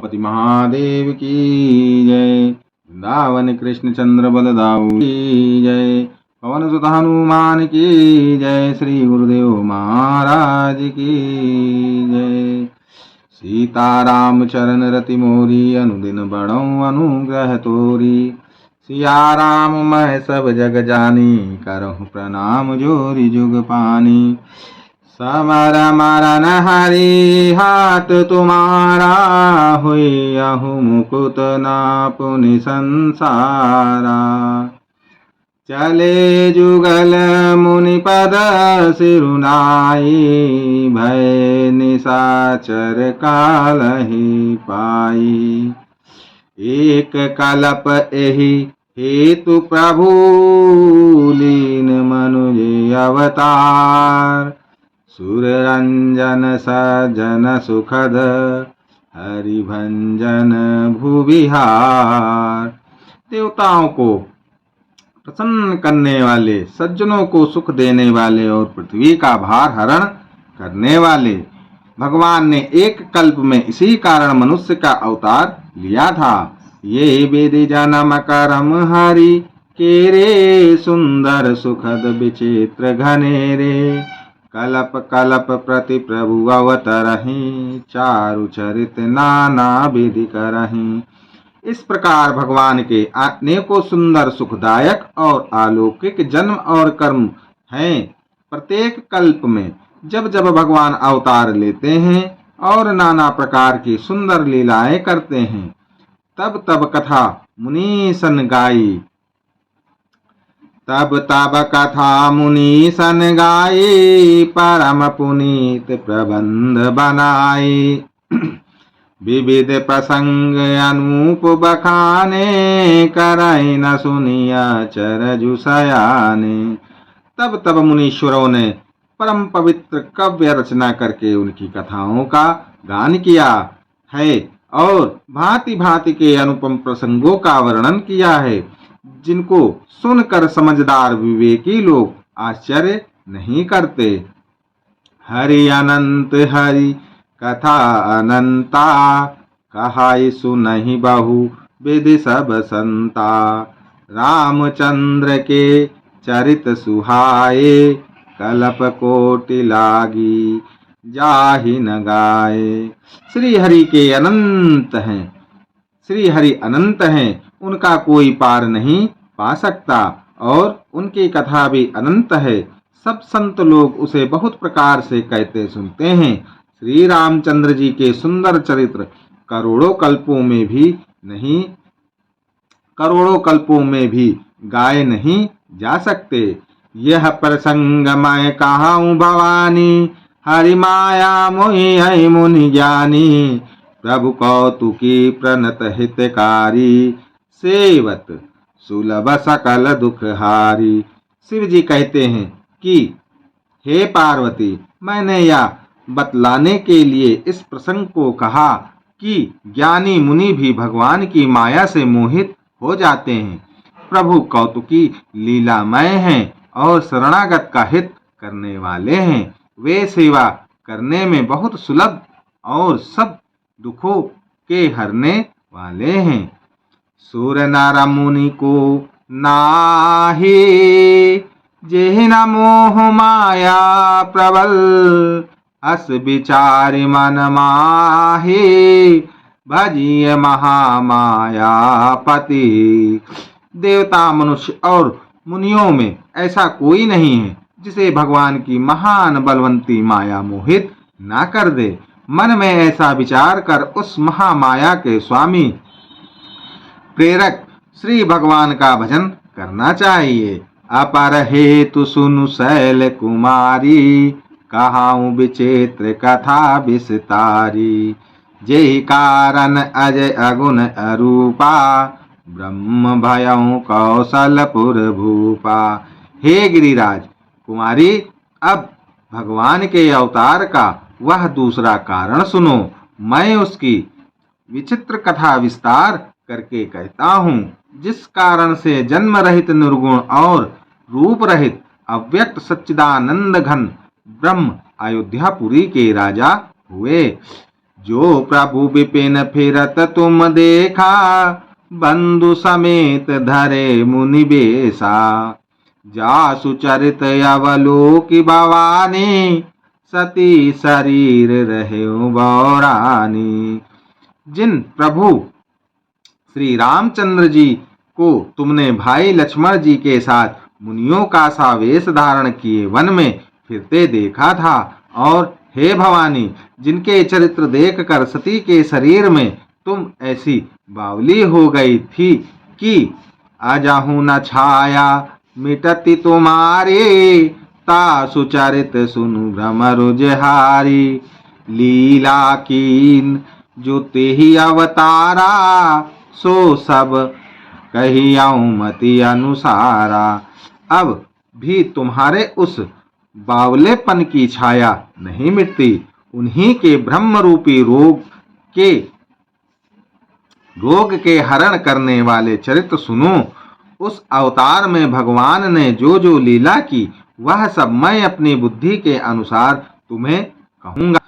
उमापति महादेव की जय। वृंदावन कृष्ण चंद्र बलदाऊ की जय। पवन सुत हनुमान की जय। श्री गुरुदेव महाराज की जय। सीताराम चरण रति मोरी अनुदिन बढ़ऊ अनुग्रह तोरी। सिया राम मैं सब जग जानी करहु प्रणाम जोरी जुग पानी। समर मरन हरि हाथ तुम्हारा हुई अहु मुकुत नापुनि संसारा। चले जुगल मुनि पद सिरुनाई भय निशाचर कालहि पाई। एक कलप एहि हेतु प्रभु लीन मनुज अवतार। सुर रंजन सजन सुखद हरिभंजन भूविहार। देवताओं को प्रसन्न करने वाले, सज्जनों को सुख देने वाले और पृथ्वी का भार हरण करने वाले भगवान ने एक कल्प में इसी कारण मनुष्य का अवतार लिया था। ये वेद जन्म करम हरि के रे सुंदर सुखद विचित्र घनेरे। कलप कलप प्रति प्रभु अवतरहि चारु चरित नाना विधि करहि। इस प्रकार भगवान के अनेकों सुंदर सुखदायक और अलौकिक जन्म और कर्म हैं। प्रत्येक कल्प में जब जब भगवान अवतार लेते हैं और नाना प्रकार की सुंदर लीलाएं करते हैं, तब तब कथा मुनीसन गाई। तब तब कथा मुनीसन गाई परम पुनीत प्रबंध बनाई। विविध प्रसंग अनूप बखाने करई न सुनिया चरजु सयाने। तब तब मुनीश्वरों ने परम पवित्र काव्य रचना करके उनकी कथाओं का गान किया है और भांति भांति के अनुपम प्रसंगों का वर्णन किया है, जिनको सुनकर समझदार विवेकी लोग आश्चर्य नहीं करते। हरि अनंत हरि कथा अनंता कहाई सुनहि बहु विधि सब संता। रामचंद्र के चरित सुहाए कलप कोटि लागी जाहि न गाए। श्री हरि के अनंत हैं, श्री हरि अनंत हैं, उनका कोई पार नहीं पा सकता और उनकी कथा भी अनंत है। सब संत लोग उसे बहुत प्रकार से कहते सुनते हैं। श्री रामचंद्र जी के सुंदर चरित्र करोड़ों कल्पों में भी गाए नहीं जा सकते। यह प्रसंग मैं कहाऊं भवानी हरि माया मोहि है मुनि ज्ञानी। प्रभु कौतुकी प्रणत हितकारी सेवत सुलभ सकल दुख हारी। शिव जी कहते हैं कि हे पार्वती, मैंने यह बतलाने के लिए इस प्रसंग को कहा कि ज्ञानी मुनि भी भगवान की माया से मोहित हो जाते हैं। प्रभु कौतुकी लीलामय हैं और शरणागत का हित करने वाले हैं। वे सेवा करने में बहुत सुलभ और सब दुखों के हरने वाले हैं। सूर नर मुनि को नाहि जेहि न मोह माया प्रबल। अस विचारि मन माहि भजिय महामाया पति। देवता मनुष्य और मुनियों में ऐसा कोई नहीं है जिसे भगवान की महान बलवंती माया मोहित ना कर दे। मन में ऐसा विचार कर उस महामाया के स्वामी प्रेरक श्री भगवान का भजन करना चाहिए। अपर हेतु सुनु शैल कुमारी कहाऊं विचित्र कथा विस्तारी। जेहि कारण अजय अगुण अरूपा ब्रह्म भयं कौशलपुर भूपा। हे गिरिराज कुमारी, अब भगवान के अवतार का वह दूसरा कारण सुनो। मैं उसकी विचित्र कथा विस्तार करके कहता हूँ, जिस कारण से जन्म रहित निर्गुण और रूप रहित अव्यक्त सच्चिदानंद घन ब्रह्म अयोध्यापुरी के राजा हुए। जो प्रभु विपिन फिरत तुम देखा, बंधु समेत धरे मुनि बेसा। जासु चरित अवलोकि भवानी, सती शरीर रहे बौरानी। जिन प्रभु श्री रामचंद्र जी को तुमने भाई लक्ष्मण जी के साथ मुनियों का सा वेश धारण किए वन में फिरते देखा था, और हे भवानी, जिनके चरित्र देखकर सती के शरीर में तुम ऐसी बावली हो गई थी कि अजहु न छाया मिटती तुम्हारी, तासु चरित सुनु भ्रमरु जहारी। लीला कीन जो तेहि अवतारा, सो सब कहियाऊ मति अनुसारा। अब भी तुम्हारे उस बावलेपन की छाया नहीं मिटती। उन्हीं के ब्रह्म रूपी रोग के हरण करने वाले चरित्र सुनो। उस अवतार में भगवान ने जो जो लीला की, वह सब मैं अपनी बुद्धि के अनुसार तुम्हें कहूँगा।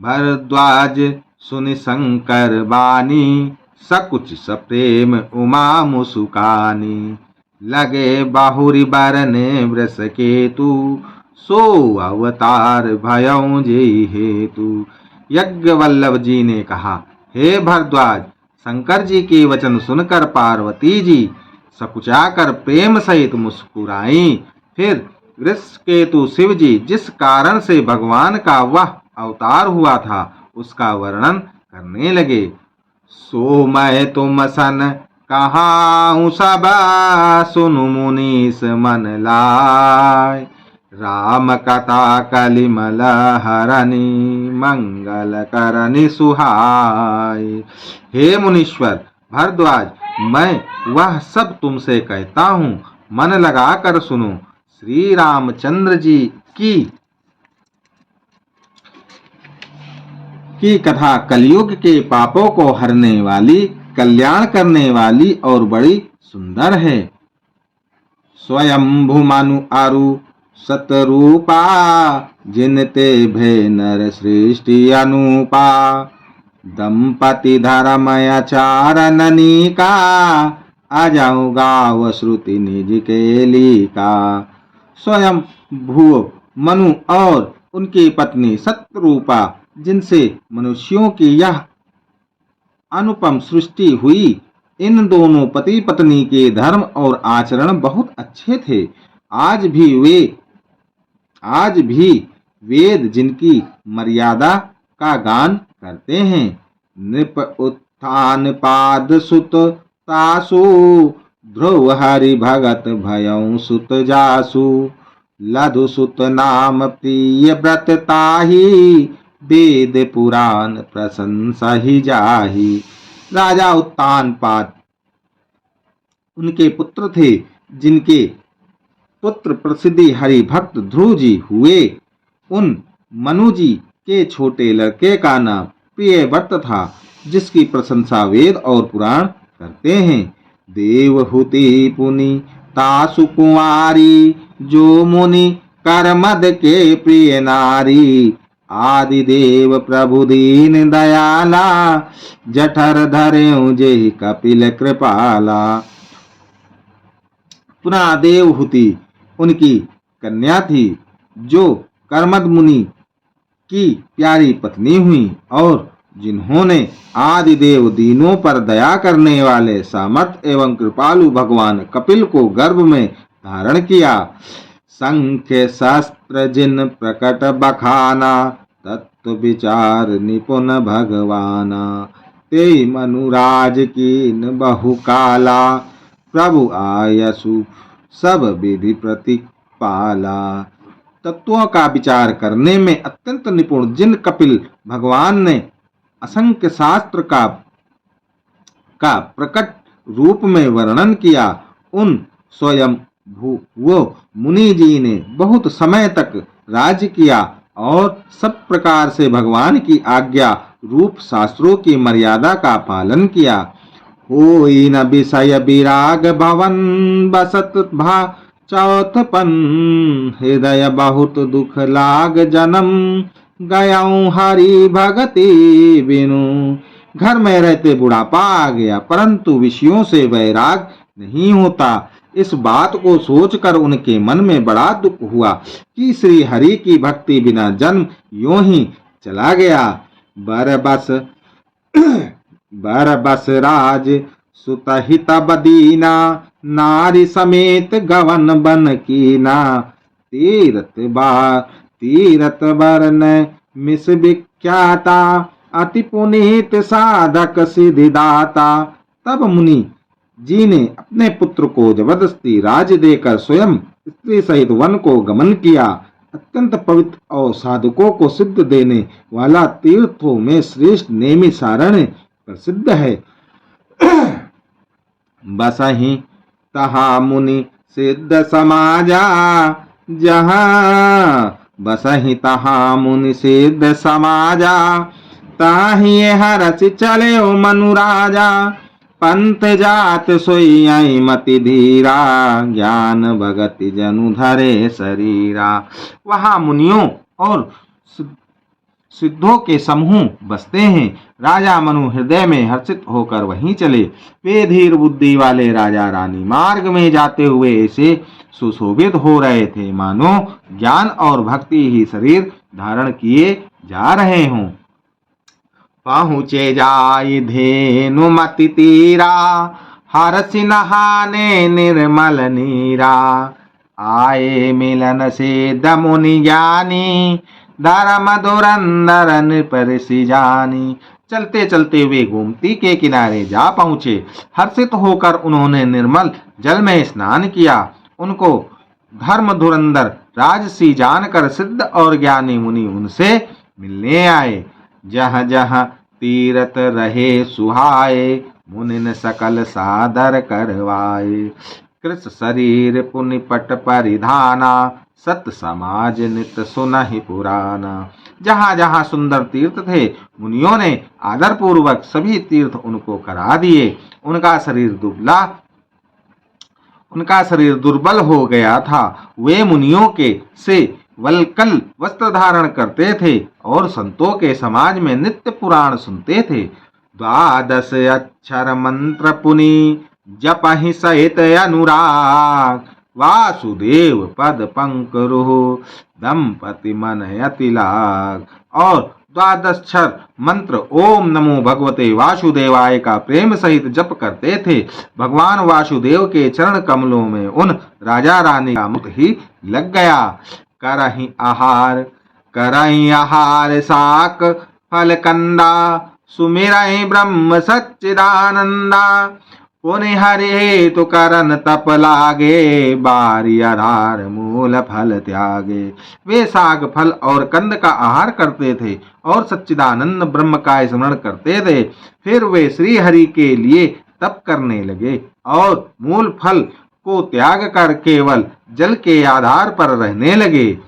भरद्वाज सुनि शंकर बानी, सकुच सप्रेम उमा मुसुकानी। लगे बाहुरी बरने वृष केतु, सो अवतार भयऊ जे हेतु। यज्ञ वल्लभ जी ने कहा, हे भरद्वाज, शंकर जी के वचन सुनकर पार्वती जी सकुचाकर प्रेम सहित मुस्कुराई। फिर वृषकेतु शिव जी जिस कारण से भगवान का वह अवतार हुआ था, उसका वर्णन करने लगे। सो मैं तुम सन कहाऊँ सब, सुनु मुनीस मन लाय। राम कथा कलिमल हरनि, मंगल करनि सुहाय। हे मुनीश्वर भरद्वाज, मैं वह सब तुमसे कहता हूँ, मन लगाकर सुनो। श्री रामचंद्र जी की कथा कलयुग के पापों को हरने वाली, कल्याण करने वाली और बड़ी सुंदर है। स्वयंभु मनु अरु सतरूपा, जिनते भय नर सृष्टि अनुपा। दंपति धर्मय चारणनी का, अजऊ गाव श्रुति निज केली का। स्वयं भू मनु और उनकी पत्नी सतरूपा, जिनसे मनुष्यों की यह अनुपम सृष्टि हुई, इन दोनों पति पत्नी के धर्म और आचरण बहुत अच्छे थे। आज भी वेद जिनकी मर्यादा का गान करते हैं। नृप उत्थान पाद सुत तासु, ध्रुव हरि भगत भयऊ सुत जासु। लधु सुत नाम प्रिय व्रत ताही, वेद पुराण प्रशंसा ही जाही। राजा उत्तानपाद उनके पुत्र थे, जिनके पुत्र प्रसिद्धि हरि भक्त ध्रुव जी हुए। उन मनु जी के छोटे लड़के का नाम प्रियव्रत था, जिसकी प्रशंसा वेद और पुराण करते हैं। देवहूति पुनि तासु कुंवारी, जो मुनि करमद के प्रिय नारी। आदिदेव प्रभु दीन दयाला, जठर धरे जेहि कपिल कृपाला। पुनः देवहूति उनकी कन्या थी, जो कर्मद मुनि की प्यारी पत्नी हुई, और जिन्होंने आदिदेव दीनों पर दया करने वाले सामर्थ एवं कृपालु भगवान कपिल को गर्भ में धारण किया। संख्य शास्त्र जिन प्रकट बखाना, तत्व विचार निपुण भगवाना। ते मनुराज कीन बहुकाला, प्रभु आयसु सब विधि प्रतिपाला। तत्वों का विचार करने में अत्यंत निपुण जिन कपिल भगवान ने असंख्य शास्त्र का प्रकट रूप में वर्णन किया, उन स्वयं वो मुनि जी ने बहुत समय तक राज्य किया और सब प्रकार से भगवान की आज्ञा रूप शास्त्रों की मर्यादा का पालन किया। होई न विषय विराग भवन, बसत चौथपन। हृदय बहुत दुख लाग जन्म, गयाऊं हरि भगति बिनु। घर में रहते बुढ़ापा आ गया, परंतु विषयों से वैराग नहीं होता। इस बात को सोचकर उनके मन में बड़ा दुख हुआ कि श्री हरि की भक्ति बिना जन्म यूं ही चला गया। बरबस राज सुतहित बदीना, नारी समेत गवन बन कीना। तीरथ बरन मिस विख्याता, अति पुनीत साधक सिद्धिदाता। तब मुनि जी ने अपने पुत्र को जबरदस्ती राज्य देकर स्वयं स्त्री सहित वन को गमन किया। अत्यंत पवित्र और साधकों को सिद्ध देने वाला तीर्थों में श्रेष्ठ नेमि सारण्य प्रसिद्ध है। बसहि तहा मुनि सिद्ध समाजा, जहाँ बसहि तहा मुनि सिद्ध समाजा। ताहि हरस चले मनु राजा, पंथ जात सोई मति धीरा। ज्ञान भगति जनु धरे शरीरा। वहाँ मुनियों और सिद्धों के समूह बसते हैं। राजा मनु हृदय में हर्षित होकर वहीं चले। वे धीर बुद्धि वाले राजा रानी मार्ग में जाते हुए ऐसे सुशोभित हो रहे थे मानो ज्ञान और भक्ति ही शरीर धारण किए जा रहे हों। पहुँचे जाई धेनु मति तीरा, हरसि नहाने निर्मल नीरा। आए मिलन से दमुनि ज्ञानी, धर्म धुरंधर नृपऋषि जानी। चलते चलते वे गोमती के किनारे जा पहुँचे। हर्षित होकर उन्होंने निर्मल जल में स्नान किया। उनको धर्म धुरंधर राजसी जानकर सिद्ध और ज्ञानी मुनि उनसे मिलने आए। जहाँ जहाँ तीरथ रहे सुहाए, मुनिन सकल सादर करवाए। कृत शरीर पुनि पट परिधाना, सत समाज नित सुनहि पुराना। जहाँ जहाँ सुंदर तीर्थ थे, मुनियों ने आदर पूर्वक सभी तीर्थ उनको करा दिए। उनका शरीर दुर्बल हो गया था। वे मुनियों के से वलकल वस्त्र धारण करते थे और संतों के समाज में नित्य पुराण सुनते थे। 12 अक्षर मंत्र पुनि, जपहि सहित अनुराग। वासुदेव पद पंकरुहु, दंपति मन अति लाग। और 12 अक्षर मंत्र ओम नमो भगवते वासुदेवाय का प्रेम सहित जप करते थे। भगवान वासुदेव के चरण कमलों में उन राजा रानी का मुख ही लग गया। करहि आहार साक फल कंदा, सुमिरहि ब्रह्म सच्चिदानंदा। पुनि हरि हेतु करन तप लागे, बारी आधार मूल फल त्यागे। वे साग फल और कंद का आहार करते थे और सच्चिदानंद ब्रह्म का स्मरण करते थे। फिर वे श्री हरि के लिए तप करने लगे और मूल फल को त्याग कर केवल जल के आधार पर रहने लगे।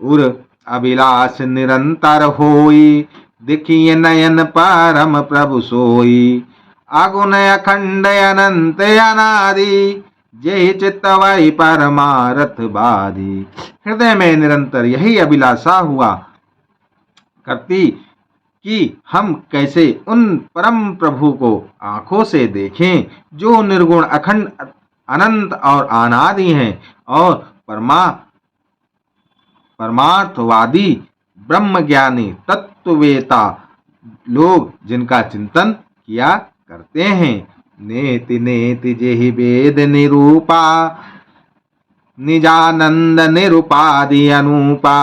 उर अभिलाष निरंतर होई, देखिए नयन परम प्रभु सोई। अगुण अखंड अनंत अनादि, जय चित्तवै परमारथ बादी। हृदय में निरंतर यही अभिलाषा हुआ करती कि हम कैसे उन परम प्रभु को आंखों से देखें जो निर्गुण अखंड अनंत और अनादि हैं और परमार्थवादी ब्रह्मज्ञानी तत्ववेता लोग जिनका चिंतन किया करते हैं। नेति नेति जेहि वेद निरूपा, निजानंद निरुपादि अनूपा।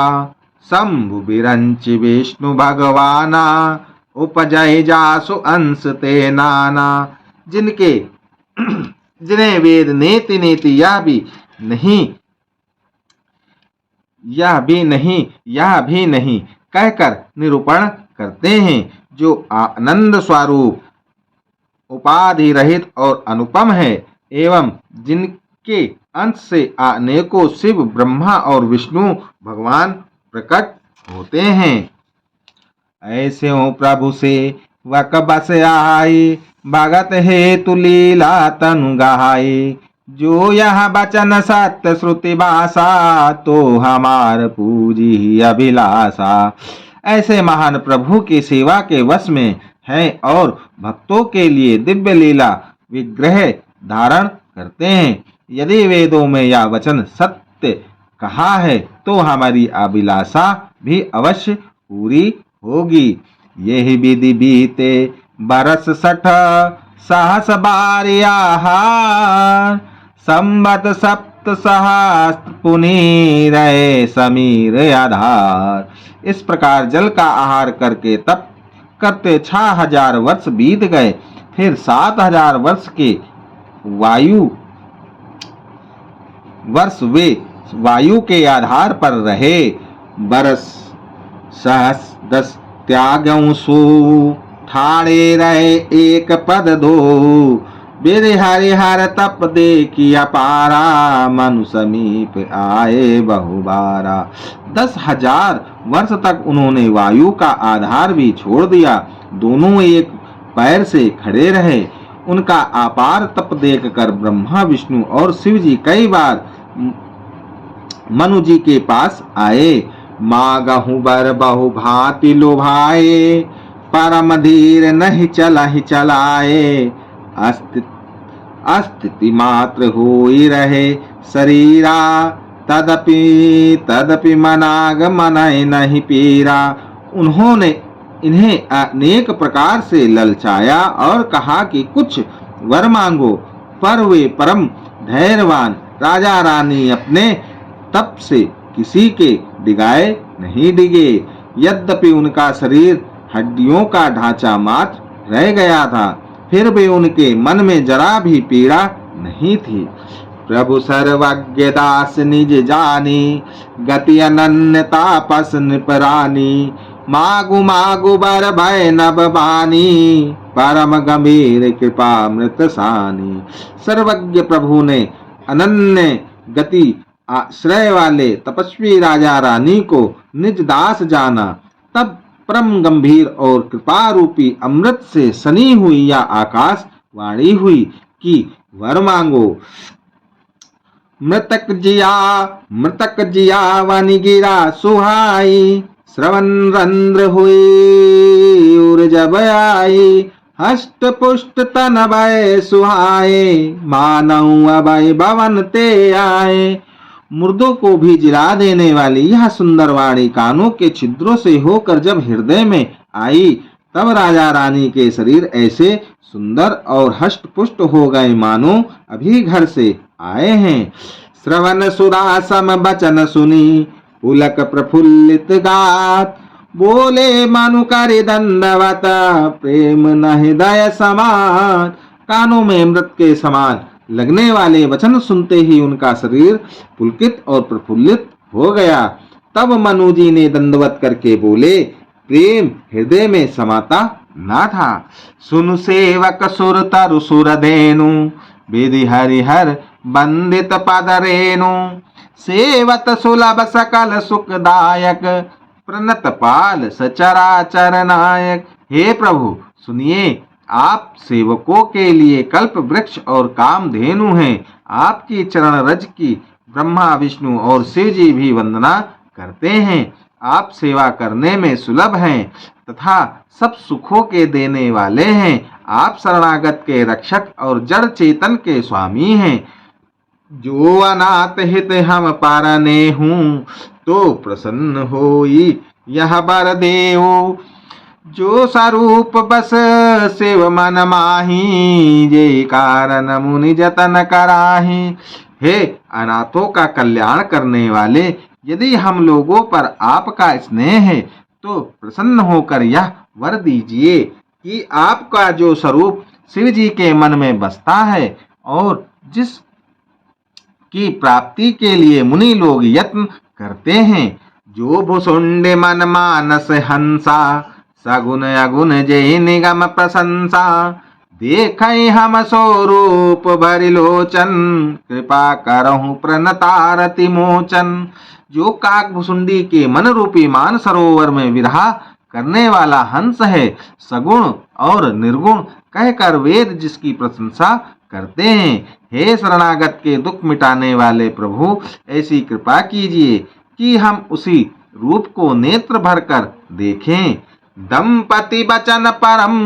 शंभु बिरंच विष्णु भगवाना, उपजय जासु अंश ते नाना। जिन्हें वेद नेति नेति यह भी नहीं कहकर निरूपण करते हैं, जो आनंद स्वरूप उपाधि रहित और अनुपम है एवं जिनके अंश से अनेकों शिव ब्रह्मा और विष्णु भगवान प्रकट होते हैं। ऐसे हो प्रभु से वक बस आई, भगत हेतु लीला तनु गहाई। जो यह बचन सत्य श्रुति भाषा, तो हमार पूजी अभिलाषा। ऐसे महान प्रभु की सेवा के वश में है और भक्तों के लिए दिव्य लीला विग्रह धारण करते हैं। यदि वेदों में यह वचन सत्य कहा है तो हमारी अभिलाषा भी अवश्य पूरी होगी। यही विधि बीते बरस 60 सहस बारियाहार, संबत सप्त सहस्त्र पुनि रहे समीर आधार। इस प्रकार जल का आहार करके तप करते 6000 वर्ष बीत गए। फिर 7000 वर्ष के वे वायु के आधार पर रहे। बरस सहस 10 त्यागों सो, ठाड़े रहे एक पद दो। बेरे हरिहर तप देखी अपारा, मनु समीप आए बहुबारा। 10,000 वर्ष तक उन्होंने वायु का आधार भी छोड़ दिया, दोनों एक पैर से खड़े रहे। उनका अपार तप देखकर ब्रह्मा विष्णु और शिव जी कई बार मनु जी के पास आए। मागहु बर बहु भांति लोभाए, परम धीर नहीं चलाए। अस्थिति मात्र होई रहे शरीरा, तदपि मनाग मनय नहीं पीरा। उन्होंने इन्हें अनेक प्रकार से ललचाया और कहा कि कुछ वर मांगो, पर वे परम धैर्यवान राजा रानी अपने तप से किसी के डिगाए नहीं डिगे। यद्यपि उनका शरीर हड्डियों का ढांचा मात्र रह गया था, फिर भी उनके मन में जरा भी पीड़ा नहीं थी। प्रभु सर्वज्ञ दास निज जानी, गति अनन्य तापस निपरानी। मागु बर भय नभ बानी, परम गंभीर कृपा मृत सानी। सर्वज्ञ प्रभु ने अनन्य गति आश्रय वाले तपस्वी राजा रानी को निज दास जाना। तब परम गंभीर और कृपा रूपी अमृत से सनी हुई या आकाश वाणी हुई कि वर मांगो। मृतक जिया वानी गिरा सुहाई, श्रवण रंध्र हुई उर जब आई। हष्ट पुष्ट तन भय सुहाए, मानव अभय भवन ते आए। मुर्दों को भी जिला देने वाली यह सुंदर वाणी कानों के छिद्रों से होकर जब हृदय में आई, तब राजा रानी के शरीर ऐसे सुंदर और हष्ट पुष्ट हो गए मानो अभी घर से आए हैं। श्रवण सुरा सम बचन सुनी, पुलक प्रफुल्लित गात। बोले मनु करि दंडवत, प्रेम न हृदय समान। कानों में अमृत के समान लगने वाले वचन सुनते ही उनका शरीर पुलकित और प्रफुल्लित हो गया। तब मनु जी ने दंडवत करके बोले, प्रेम हृदय में समाता ना था। सुन सेवक सुर तरु सुर धेनु, विधि हरिहर बंदित पद रेणु। सेवत सुलभ सकल सुखदायक, प्रणत पाल सचराचर नायक। हे प्रभु सुनिए, आप सेवकों के लिए कल्प वृक्ष और कामधेनु हैं। आपकी चरण रज की ब्रह्मा विष्णु और शिव जी भी वंदना करते हैं। आप सेवा करने में सुलभ हैं तथा सब सुखों के देने वाले हैं। आप शरणागत के रक्षक और जड़ चेतन के स्वामी हैं। जो अनाथ हित हम पारने हूँ, तो प्रसन्न होई यह बर देऊ। जो स्वरूप बस शिव मन माही, जे कारण मुनि जतन कराही। हे अनाथों का कल्याण करने वाले, यदि हम लोगों पर आपका स्नेह है तो प्रसन्न होकर यह वर दीजिए कि आपका जो स्वरूप शिव जी के मन में बसता है और जिस की प्राप्ति के लिए मुनि लोग यत्न करते हैं। जो भुसुंड मन मानस हंसा, सगुन अगुन जय निगम प्रशंसा। देखै हम स्वरूप भरि लोचन, कृपा करहु प्रणतारति मोचन। जो काक भुसुंडी के मन रूपी मान सरोवर में विरहा करने वाला हंस है, सगुण और निर्गुण कहकर वेद जिसकी प्रशंसा करते हैं। हे शरणागत के दुख मिटाने वाले प्रभु, ऐसी कृपा कीजिए कि हम उसी रूप को नेत्र भरकर देखें। दंपति बचन परम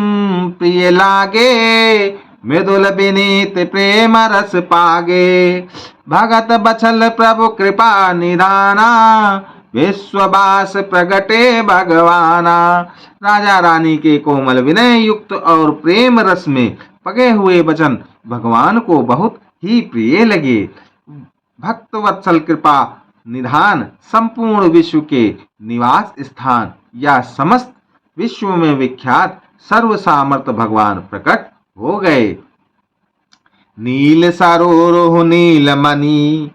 प्रिय लागे, मृदुल विनीत प्रेम रस पागे। भगत बछल प्रभु कृपा निधाना, विश्ववास प्रगटे भगवाना। राजा रानी के कोमल विनय युक्त और प्रेम रस में पगे हुए वचन भगवान को बहुत ही प्रिय लगे। भक्त वत्सल कृपा निधान संपूर्ण विश्व के निवास स्थान या समस्त विश्व में विख्यात सर्व सामर्थ भगवान प्रकट हो गए। नील सरोरुह नील मणि,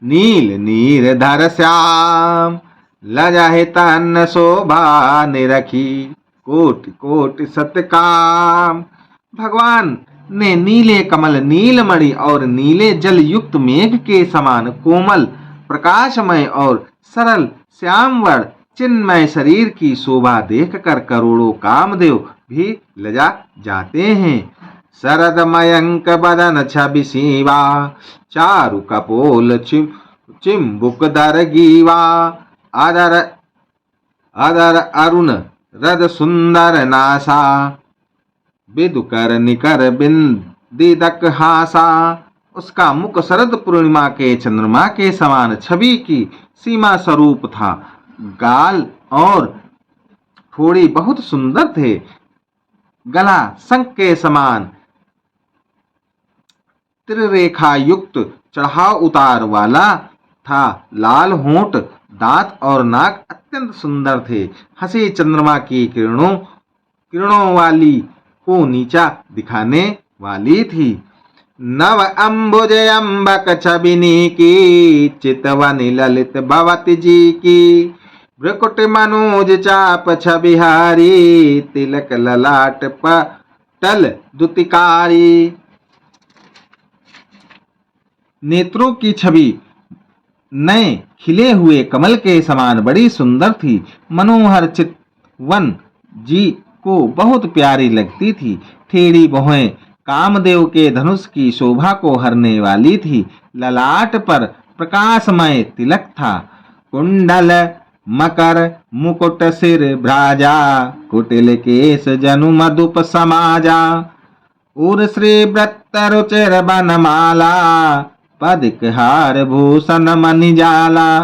नील नीर धर श्याम। लजाहि तन शोभा निरखी, कोटि कोटि सतकाम। भगवान ने नीले कमल, नीलमणि और नीले जल युक्त मेघ के समान कोमल, प्रकाशमय और सरल श्यामवर्ण चिन्मय शरीर की शोभा देखकर करोड़ों कामदेव भी लजा जाते हैं। शरद मयंक बदन छवि सीवा, चारु कपोल चिम्बुक दर गीवा। अदर अदर अरुण रद सुंदर नासा, विदुकर निकर बिंदिदक हासा। उसका मुख शरद पूर्णिमा के चंद्रमा के समान छवि की सीमा स्वरूप था। गाल और ठोड़ी बहुत सुंदर थे। गला शंख के समान त्रिरेखा युक्त चढ़ाव उतार वाला था। लाल होंठ, दांत और नाक अत्यंत सुंदर थे। हंसी चंद्रमा की किरणों वाली को नीचा दिखाने वाली थी। नव अंबुज अम्बक छबिनी की, चितवनी ललित भवती जी की। भ्रुकुट मनोज चाप छबिहारी, तिलक ललाट पटल दुतिकारी। नेत्रों की छवि नए खिले हुए कमल के समान बड़ी सुंदर थी। मनोहर चितवन जी को बहुत प्यारी लगती थी। टेढ़ी भौहें कामदेव के धनुष की शोभा को हरने वाली थी। ललाट पर प्रकाशमय तिलक था। कुंडल मकर मुकुट सिर भ्राजा, कुटिल केश जनु मधुप समाजा। उर श्री व्रत रुचिर बनमाला, पदिक हार भूषण मणि जाला।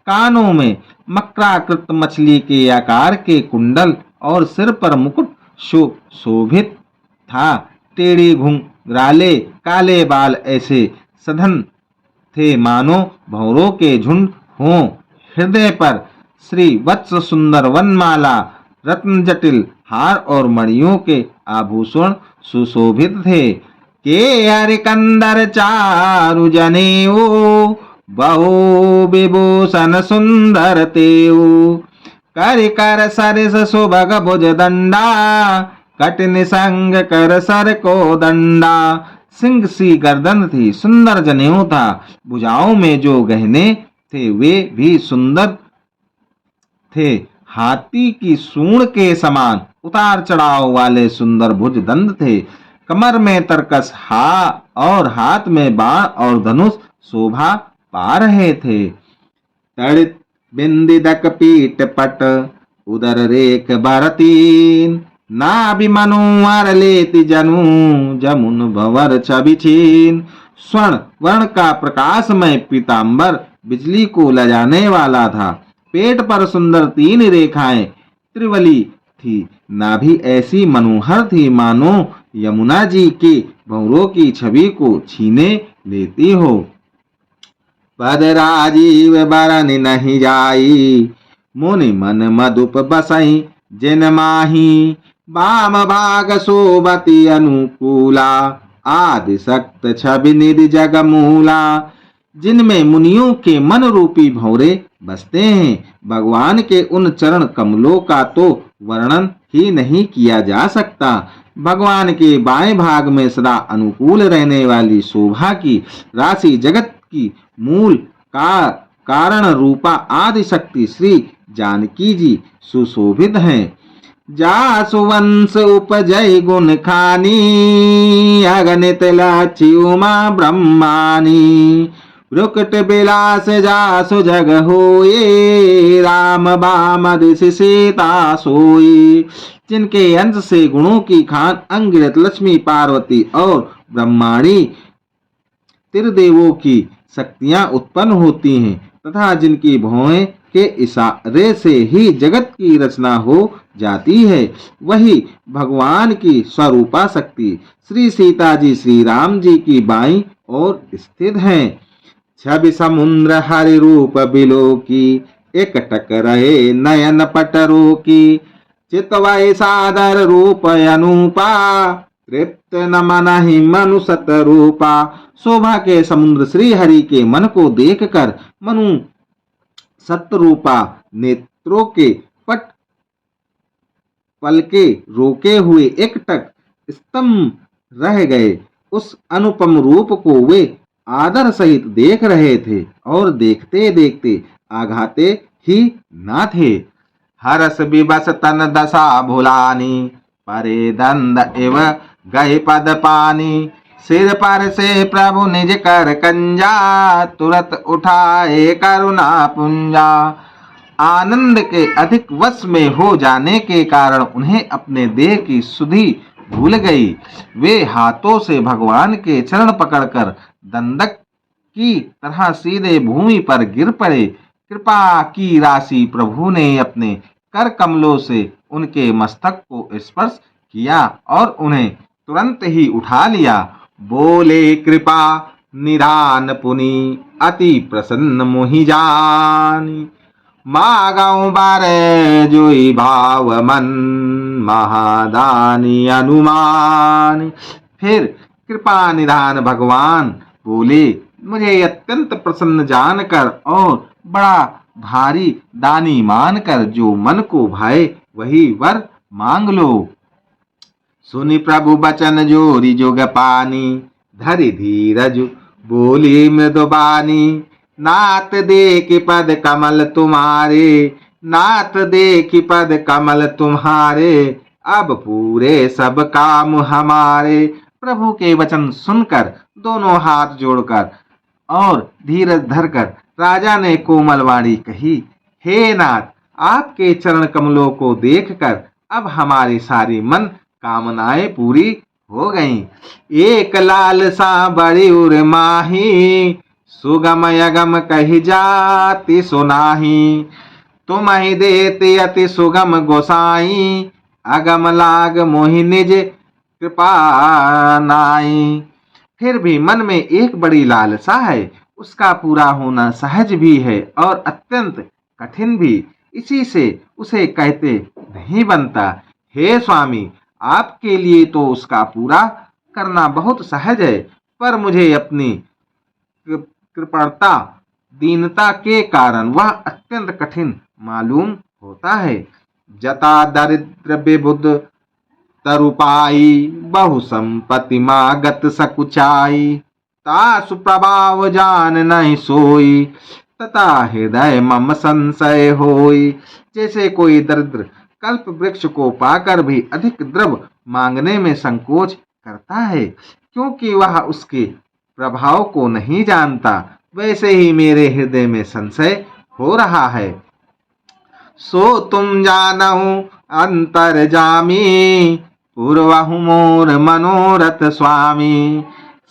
कानों में मकराकृत मछली के आकार के कुंडल और सिर पर मुकुट शोभित था। टेढ़ी घुंघराले काले बाल ऐसे सघन थे मानो भंवरों के झुंड हों। हृदय पर श्री वत्स सुंदर वनमाला, रत्न जटिल हार और मणियों के आभूषण सुशोभित थे। के हरिकंदर चारु जनेऊ, बहु विभूषण सुंदर तेऊ। कर कर सरिस सुभग भुज दंडा, कटिन संग कर सर को दंडा। सिंह सी गर्दन थी, सुंदर जनेऊ था। भुजाओं में जो गहने थे वे भी सुंदर थे। हाथी की सूंड के समान उतार चढ़ाव वाले सुंदर भुज दंड थे। कमर में तरकस और हाथ में बाण और धनुष शोभा पा रहे थे। तड़ित बिंदिदक पीठ पट, उदर रेख भरतीन। नाभि मनोहर लेति जनु, जमुन भंवर छवि छीन। स्वर्ण वर्ण का प्रकाशमय पीतांबर बिजली को लजाने वाला था। पेट पर सुंदर 3 रेखाएं त्रिवली थी। नाभि ऐसी मनोहर थी मानो यमुना जी के भंवरों की छवि को छीने लेती हो। पद राजीव बरन नहीं जाई, मुनि मन मधुप बसई जिन माही। वाम भाग शोभति अनुकूला, आदि शक्त छवि निधि जग मूला। जिनमें मुनियों के मन रूपी भंवरे बसते हैं। भगवान के उन चरण कमलों का तो वर्णन ही नहीं किया जा सकता। भगवान के बाएं भाग में सदा अनुकूल रहने वाली शोभा की राशि जगत की मूल का कारण रूपा आदि शक्ति श्री जानकी जी सुशोभित हैं। जासु वंश उपजय गुण खानी, अगणित लाची उमा ब्रह्मानी। प्रकट बिलास जासु जग होए, राम बाम दिस सीता सोई। जिनके अंश से गुणों की खान अंगिरस लक्ष्मी पार्वती और ब्रह्माणी त्रिदेवों की शक्तियां उत्पन्न होती हैं तथा जिनकी भौएं के इशारे से ही जगत की रचना हो जाती है, वही भगवान की स्वरूपा शक्ति श्री सीता जी श्री राम जी की बाईं ओर स्थित हैं। छवि समुद्र हरि रूप बिलो की, एक टक रहे नयन पटरो की। चितवै सादर रूप अनुपा, तृप्त न मनहि मनु सत रूपा। शोभा के समुद्र श्री हरि के मन को देखकर मनु सतरूपा नेत्रों के पट पलके रोके हुए एकटक स्तंभ रह गए। उस अनुपम रूप को वे आदर सहित देख रहे थे और देखते देखते आघाते ही ना थे। हरस विवश तन दशा भुलानी, परे दंड एव गए पद पानी। सिर पर से प्रभु निज कर कंजा, तुरत उठाए करुणा पुंजा। आनंद के अधिक वश में हो जाने के कारण उन्हें अपने देह की सुधि भूल गई। वे हाथों से भगवान के चरण पकड़कर दंडक की तरह सीधे भूमि पर गिर पड़े। कृपा की राशि प्रभु ने अपने कर कमलों से उनके मस्तक को स्पर्श किया और उन्हें तुरंत ही उठा लिया। बोले कृपा निधान पुनि, अति प्रसन्न मोहि जानी। मागौ बारे जोई भाव मन, महादानी अनुमान। फिर कृपा निधान भगवान बोले, मुझे अत्यंत प्रसन्न जानकर और बड़ा भारी दानी मानकर जो मन को भाए वही वर मांग लो। सुनि प्रभु बचन जोरी जोग पानी, धरि धीरज बोली मृदुबानी। नाथ देख पद कमल तुम्हारे, नाथ देख पद कमल तुम्हारे। अब पूरे सब काम हमारे। प्रभु के वचन सुनकर दोनों हाथ जोड़कर और धीरज धरकर राजा ने कोमल वाणी कही, हे नाथ, आपके चरण कमलों को देखकर अब हमारी सारी मन कामनाएं पूरी हो गईं। एक लालसा बड़ी उर माही, सुगम यगम कही जाति सुनाही। तुम ही देते अति सुगम गोसाई, अगम लाग मोहि निज कृपा नाई। फिर भी मन में एक बड़ी लालसा है, उसका पूरा होना सहज भी है और अत्यंत कठिन भी, इसी से उसे कहते नहीं बनता। हे स्वामी, आपके लिए तो उसका पूरा करना बहुत सहज है, पर मुझे अपनी कृपणता दीनता के कारण वह अत्यंत कठिन मालूम होता है। जता दरिद्र विबुध तरुपाई, बहु संपत्ति मागत सकुचाई। तासु प्रभाव जान नहीं सोई, तथा हृदय मम संशय होई। जैसे कोई दरिद्र कल्प वृक्ष को पाकर भी अधिक द्रव्य मांगने में संकोच करता है, क्योंकि वह उसके प्रभाव को नहीं जानता, वैसे ही मेरे हृदय में संशय हो रहा है। सो तुम जानहु अंतर्जामी, पूर्वहु मोर मनोरथ स्वामी।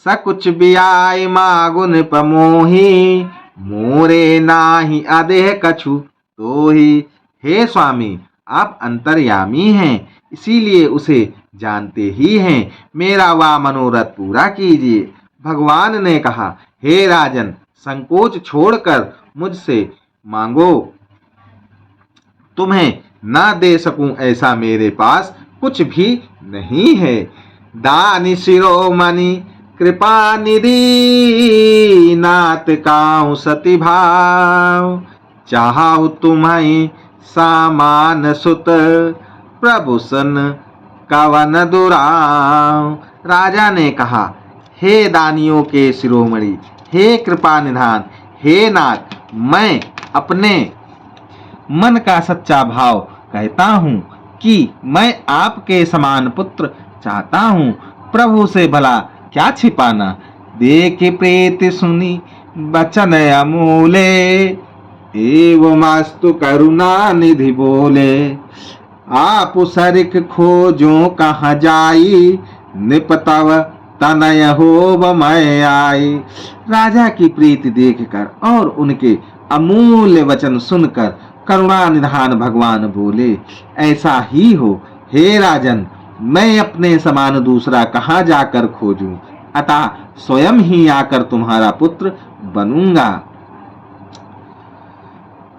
सकुच बियाई मागुन पमोही, मोरे नाही अदेह कछु तोही। हे स्वामी, आप अंतर्यामी हैं, इसीलिए उसे जानते ही हैं। मेरा वह मनोरथ पूरा कीजिए। भगवान ने कहा, हे राजन, संकोच छोड़कर मुझसे मांगो। तुम्हें ना दे सकूं ऐसा मेरे पास कुछ भी नहीं है। दानी शिरोमणि कृपा निधि, नाथ काहू सती भाव। चाहु तुम्हें सामान सुत, प्रभु सन कवन दुराव। राजा ने कहा, हे दानियों के शिरोमणि, हे कृपा निधान, हे नाथ, मैं अपने मन का सच्चा भाव कहता हूँ कि मैं आपके समान पुत्र चाहता हूँ। प्रभु से भला क्या छिपाना। देख प्रीति सुनी वचन अमूले, एवमास्तु करुणा निधि बोले। आप सरिख खोजो कहाँ जाई, निपतव तनय होब मैं आई। राजा की प्रीति देखकर और उनके अमूल्य वचन सुनकर करुणा निधान भगवान बोले, ऐसा ही हो हे राजन, मैं अपने समान दूसरा कहाँ जाकर खोजूं, अतः स्वयं ही आकर तुम्हारा पुत्र बनूंगा।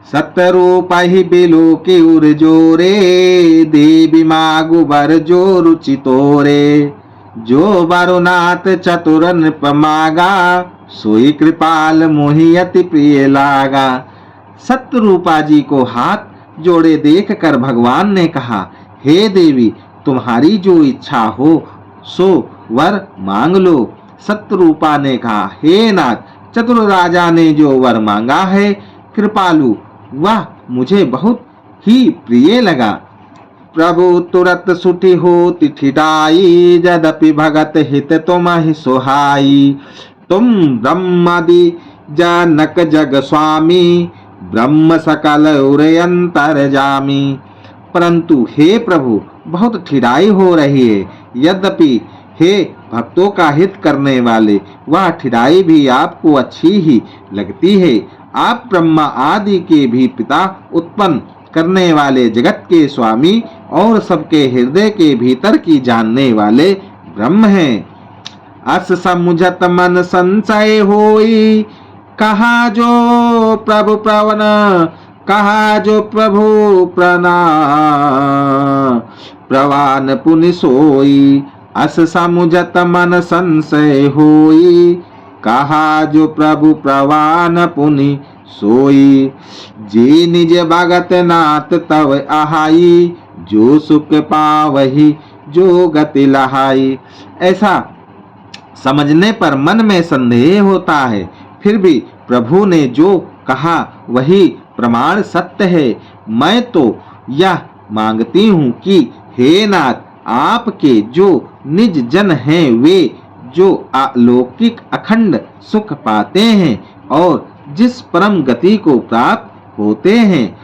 सत्यरूपा ही बिलो के उर जोरे, देवी मागु बर जो रुचि तोरे। जो बारुनाथ चतुर नृप मागा, सोई कृपाल मोहि अति प्रिय लागा। सत्यरूपा जी को हाथ जोड़े देखकर भगवान ने कहा, हे देवी, तुम्हारी जो इच्छा हो सो वर मांग लो। सत्यरूपा ने कहा, हे नाथ, चतुर राजा ने जो वर मांगा है कृपालु, वह मुझे बहुत ही प्रिय लगा। प्रभु तुरत सुठी होति ठिठाई, यद्यपि भगत हित तुम्हि सोहाई। तुम ब्रह्मादि जनक जग स्वामी, ब्रह्म सकल उरे अंतर्जामी। परंतु हे प्रभु, बहुत ठिठाई हो रही है। यद्यपि हे भक्तों का हित करने वाले, वह ठिठाई भी आपको अच्छी ही लगती है। आप ब्रह्मा आदि के भी पिता, उत्पन्न करने वाले जगत के स्वामी और सबके हृदय के भीतर की जानने वाले ब्रह्म हैं। अस समुझत मन संशय होई, कहा जो प्रभु प्रवन, कहा जो प्रभु प्रणा प्रवान पुनि सोई। अस समुझत मन संशय होई, कहा जो प्रभु प्रवान पुनि सोई। जी निज भगत नाथ तव आहाई, जो सुख पावही जो गति लहाई। ऐसा समझने पर मन में संदेह होता है, फिर भी प्रभु ने जो कहा वही प्रमाण सत्य है। मैं तो यह मांगती हूँ कि हे नाथ, आपके जो निज जन हैं, वे जो अलौकिक अखंड सुख पाते हैं और जिस परम गति को प्राप्त होते हैं,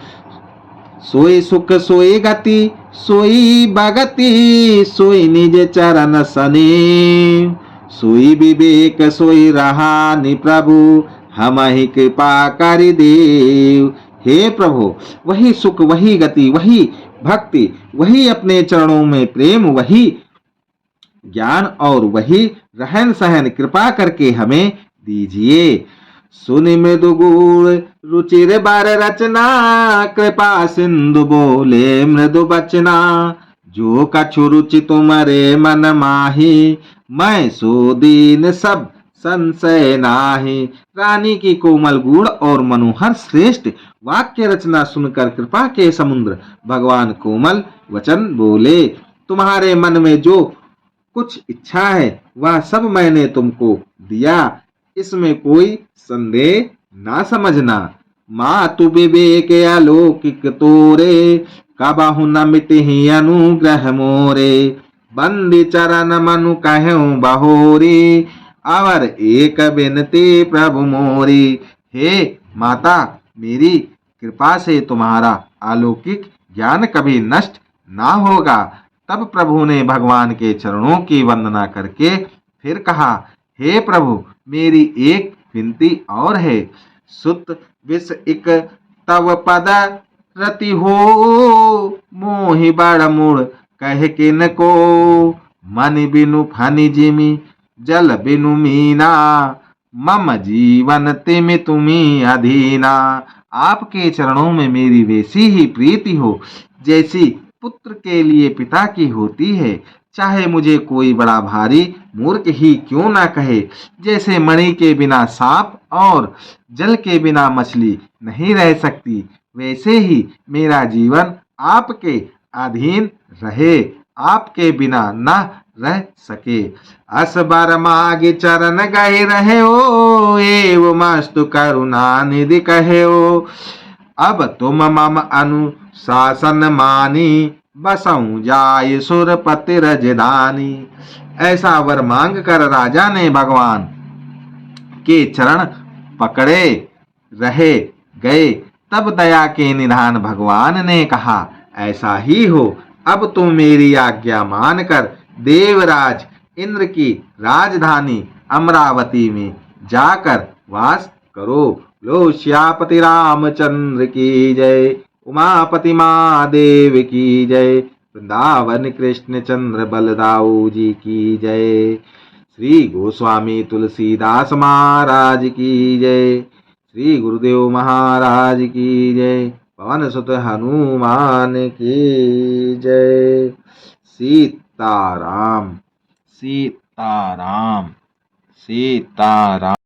सोई सुख सोई गति सोई भगति, सोई निज चरण सने। सोई विवेक सोई रहानि प्रभु, हमहि कृपा करि देव। हे प्रभु, वही सुख, वही गति, वही भक्ति, वही अपने चरणों में प्रेम, वही ज्ञान और वही रहन सहन कृपा करके हमें दीजिए। सुनि मृदु गुण रुचिर बार रचना, कृपा सिंधु बोले मृदु बचना। जो कछु रुचि तुम्हारे मन माही, मैं सो दीन सब संशय नाही। रानी की कोमल गुण और मनोहर श्रेष्ठ वाक्य रचना सुनकर कृपा के समुद्र भगवान कोमल वचन बोले, तुम्हारे मन में जो कुछ इच्छा है वह सब मैंने तुमको दिया, इसमें कोई संदेह ना समझना। मातु विवेक अलौकिक तोरे, कबहु न मिटहि अनुग्रह मोरे। बंदी चरण मनु कहूँ बहोरी, अवर एक बिनती प्रभु मोरी। हे माता, मेरी कृपा से तुम्हारा अलौकिक ज्ञान कभी नष्ट ना होगा। तब प्रभु ने भगवान के चरणों की वंदना करके फिर कहा, हे प्रभु, मेरी एक विनती और है। सुत विष इक तव पद रति हो, मोहि बड़ मुड़ कह किन को। मन बिनु फनि जिमि जल बिनु मीना, मम जीवन तिमि तुम्ही अधीना। आपके चरणों में मेरी वैसी ही प्रीति हो जैसी पुत्र के लिए पिता की होती है। चाहे मुझे कोई बड़ा भारी मूर्ख ही क्यों ना कहे, जैसे मणि के बिना सांप और जल के बिना मछली नहीं रह सकती, वैसे ही मेरा जीवन आपके अधीन रहे, आपके बिना न रह सके। अस बर मागे चरण गए रहे हो, एव मस्तु करुणा निधि कहे हो। अब तुम मम अनुशासन मानी, बसऊं जाय सुरपति रजधानी। ऐसा वर मांग कर राजा ने भगवान के चरण पकड़े रहे गए। तब दया के निधान भगवान ने कहा, ऐसा ही हो, अब तुम मेरी आज्ञा मानकर देवराज इंद्र की राजधानी अमरावती में जाकर वास करो। लो श्यापति रामचंद्र की जय, उमापति महादेव की जय, वृंदावन कृष्ण चंद्र बलदाऊ जी की जय, श्री गोस्वामी तुलसीदास महाराज की जय, श्री गुरुदेव महाराज की जय, पवन सुत हनुमान की जय। सीताराम सीताराम सीताराम।